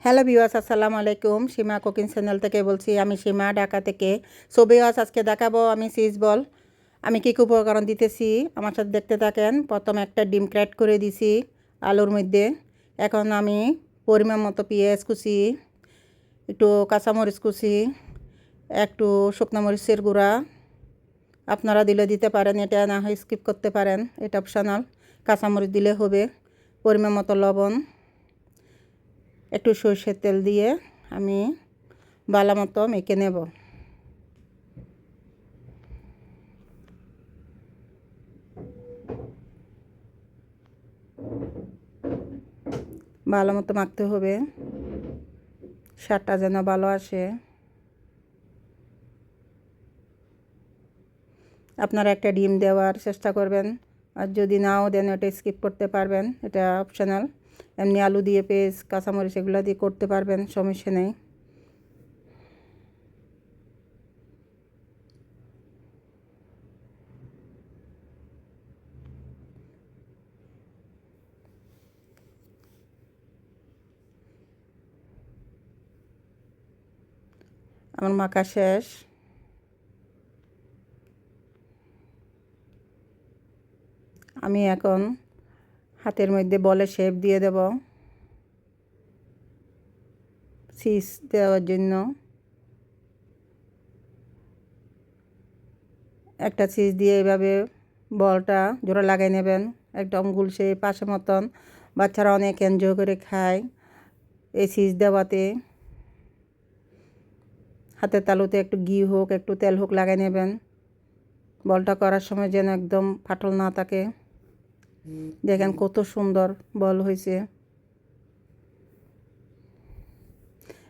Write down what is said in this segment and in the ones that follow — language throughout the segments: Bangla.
হ্যালো ভিউয়ার্স, আসসালামু আলাইকুম। সীমা কুকিং চ্যানেল থেকে বলছি। আমি সীমা, ঢাকা থেকে। সো ভিউয়ার্স, আজকে দেখাবো আমি চিজ বল। আমি কী কী উপকরণ দিতেছি আমার সাথে দেখতে থাকেন। প্রথমে একটা ডিম ক্র্যাক করে দিছি আলুর মধ্যে। এখন আমি পরিমাণ মতো পেঁয়াজ কুচি, একটু কাঁচামরিচ কুচি, একটু শুকনো মরিচের গুঁড়া, আপনারা দিলে দিতে পারেন, এটা না হয় স্কিপ করতে পারেন, এটা অপশনাল। কাঁচামরিচ দিলে হবে। পরিমাণ মতো লবণ, একটু সরষের তেল দিয়ে আমি ভালো মতো মেখে নেব। ভালো মতো মাখতে হবে, স্বাদটা যেন ভালো আসে। আপনারা একটা ডিম দেওয়ার চেষ্টা করবেন, আর যদি নাও দেন ওটা স্কিপ করতে পারবেন, এটা অপশনাল। এমনি আলু দিয়ে পেঁয়াজ কাঁচামরিচ এগুলো দিয়ে করতে পারবেন, সমস্যা নেই। আমার মাখা শেষ। আমি এখন হাতের মধ্যে বলে শেপ দিয়ে দেব চিজ দেওয়ার জন্য। একটা চিজ দিয়ে এইভাবে বলটা জোড়া লাগিয়ে নেবেন, একদম গোল শেপ পাশে মতন। বাচ্চারা অনেক এনজয় করে খায় এই চিজ দেওয়াতে। হাতের তালুতে একটু ঘি হোক একটু তেল হোক লাগিয়ে নেবেন, বলটা করার সময় যেন একদম ফাটল না থাকে। দেখেন কত সুন্দর বল হয়েছে।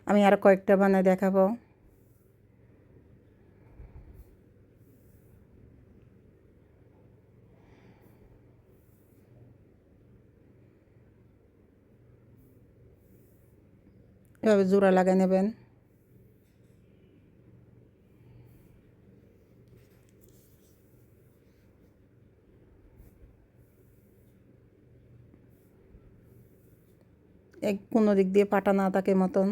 আমি আর কয়েকটা বানায় দেখাবো। এভাবে জোড়া লাগিয়ে নেবেন। কোনো দিক দিয়ে পাটা না থাকে মতন,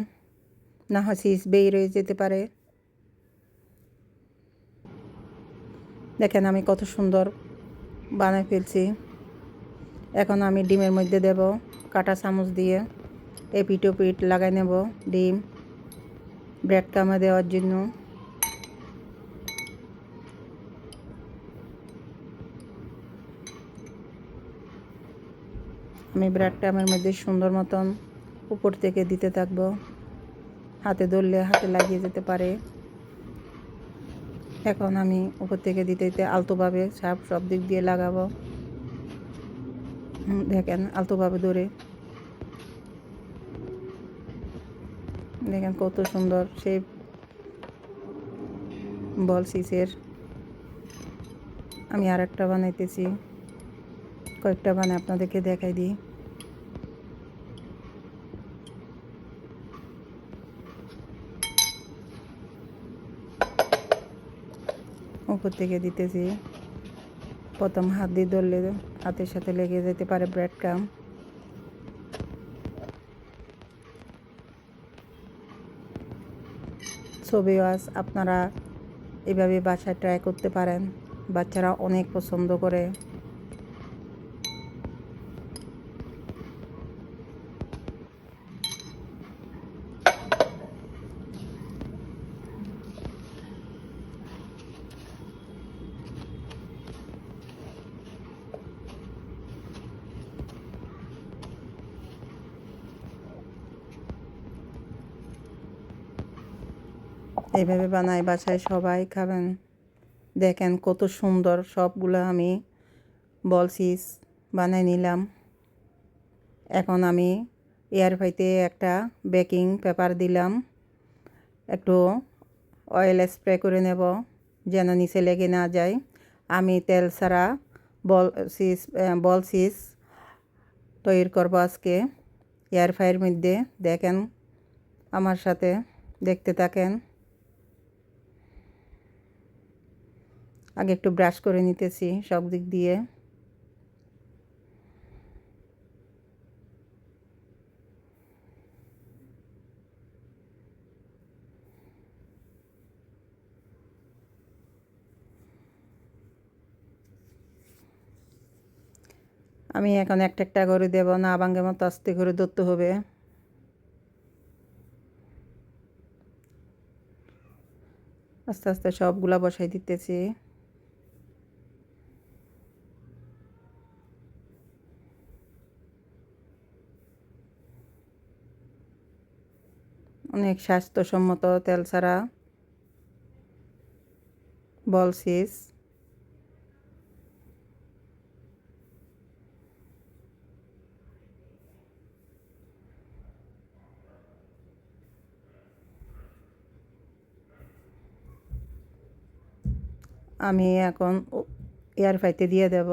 না হয় চিজ বের হয়ে যেতে পারে। দেখেন আমি কত সুন্দর বানায় ফেলছি। এখন আমি ডিমের মধ্যে দেব কাঁটা চামচ দিয়ে এপিট ওপিট লাগাই নেব ডিম ব্রেড ক্রামে দেওয়ার জন্য। আমি ব্রেড ক্রামের মধ্যে সুন্দর মতন উপর থেকে দিতে থাকবো। হাতে ধরলে হাতে লাগিয়ে যেতে পারে। এখন আমি উপর থেকে দিতে দিতে আলতোভাবে সব দিক দিয়ে লাগাবো। দেখেন আলতোভাবে ধরে দেখেন কত সুন্দর শেপ বল চিজের। আমি আর একটা বানাইতেছি, কয়েকটা বানাই আপনাদেরকে দেখাই দিই। উপর থেকে দিতেছি। প্রথম হাত দিয়ে ধরলে হাতের সাথে লেগে যেতে পারে ব্রেড ক্রাম। ছবি আজ আপনারা এভাবে বাসায় ট্রাই করতে পারেন, বাচ্চারা অনেক পছন্দ করে। এইভাবে বানাই, বাসায় সবাই খাবেন। দেখেন কত সুন্দর সবগুলো আমি বল চিজ বানাই নিলাম। এখন আমি এয়ার ফ্রাইতে একটা বেকিং পেপার দিলাম, একটু অয়েল স্প্রে করে নেব যেন নিচে লেগে না যায়। আমি তেল ছাড়া বল চিজ তৈরি করবো আজকে এয়ার ফ্রাইয়ের মধ্যে। দেখেন আমার সাথে দেখতে থাকেন। আগে একটু ব্রাশ করে নিতেছি সব দিক দিয়ে। আমি এখন একটা একটা করে দেব, না ভাঙে মতো আস্তে করে ধরতে হবে। আস্তে আস্তে সবগুলা বসাই দিতেছি। অনেক স্বাস্থ্যসম্মত তেল ছাড়া বল চিজ। আমি এখন এয়ার ফ্রাইতে দিয়ে দেব।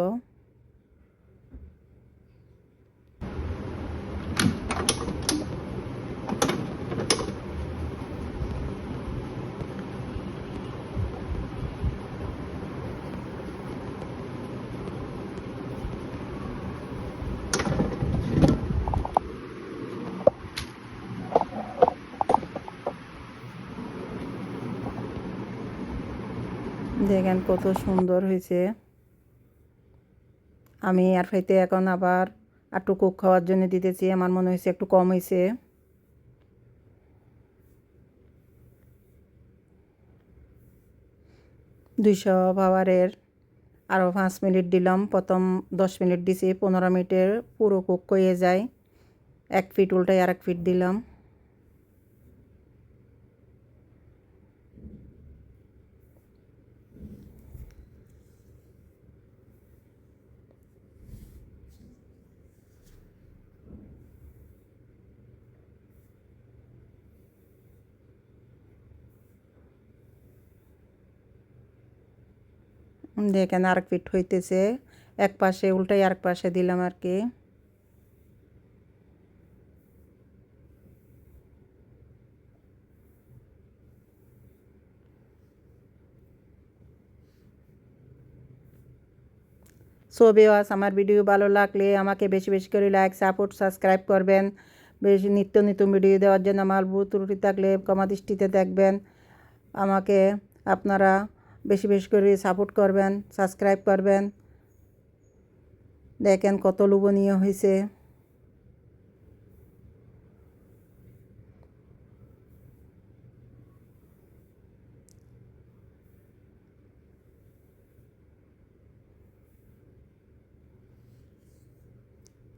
দেখেন কত সুন্দর হয়েছে। আমি এয়ার ফ্রাইতে এখন আবার একটু কুক খাওয়ার জন্য দিতেছি, আমার মনে হয়েছে একটু কম হয়েছে। দুইশো পাওয়ারের আরও 5 মিনিট দিলাম। প্রথম 10 মিনিট দিছি, 15 মিনিটের পুরো কুক হয়ে যায়। 1 ফিট উল্টাই আর 1 ফিট দিলাম। দেখেন আর 1 ফিট হইতেছে, এক পাশে উল্টাই আর এক পাশে দিলাম আর কি। সো ভিউয়ার্স, আমার ভিডিও ভালো লাগলে আমাকে বেশি বেশি করে লাইক, সাপোর্ট, সাবস্ক্রাইব করবেন। বেশি নিত্য নতুন ভিডিও দেওয়ার জন্য আমার ভুল ত্রুটি থাকলে ক্ষমা দৃষ্টিতে দেখবেন। আমাকে আপনারা বেশি বেশি করে সাপোর্ট করবেন, সাবস্ক্রাইব করবেন। দেখেন কত লোভনীয় হয়েছে।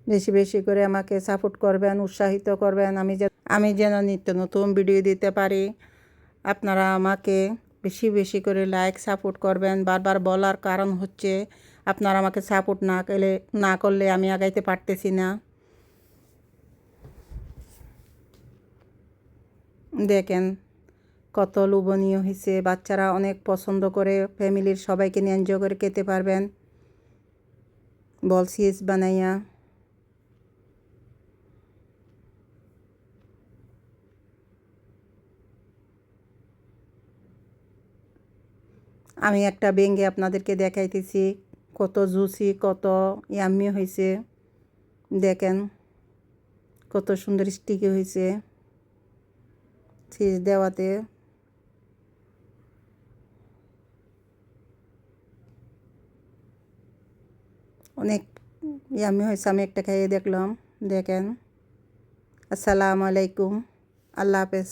বেশি বেশি করে আমাকে সাপোর্ট করবেন, উৎসাহিত করবেন। আমি যেন নিত্য নতুন ভিডিও দিতে পারি। আপনারা আমাকে বেশি বেশি করে লাইক, সাপোর্ট করবেন। বারবার বলার কারণ হচ্ছে আপনারা আমাকে সাপোর্ট না করলে আমি আগাইতে পারতেছি না। দেখেন কত লোভনীয় হয়েছে। বাচ্চারা অনেক পছন্দ করে, ফ্যামিলির সবাইকে নিয়ে এনজয় করে খেতে পারবেন বল চিজ বানাইয়া। আমি একটা ভেঙে আপনাদেরকে দেখাইতেছি কত জুসি, কত ইয়াম্মি হয়েছে। দেখেন কত সুন্দর স্টিকি হয়েছে চিজ দেওয়াতে। অনেক ইয়াম্মি হয়েছে। আমি একটা খাইয়ে দেখলাম। দেখেন। আসসালামু আলাইকুম। আল্লাহ হাফেজ।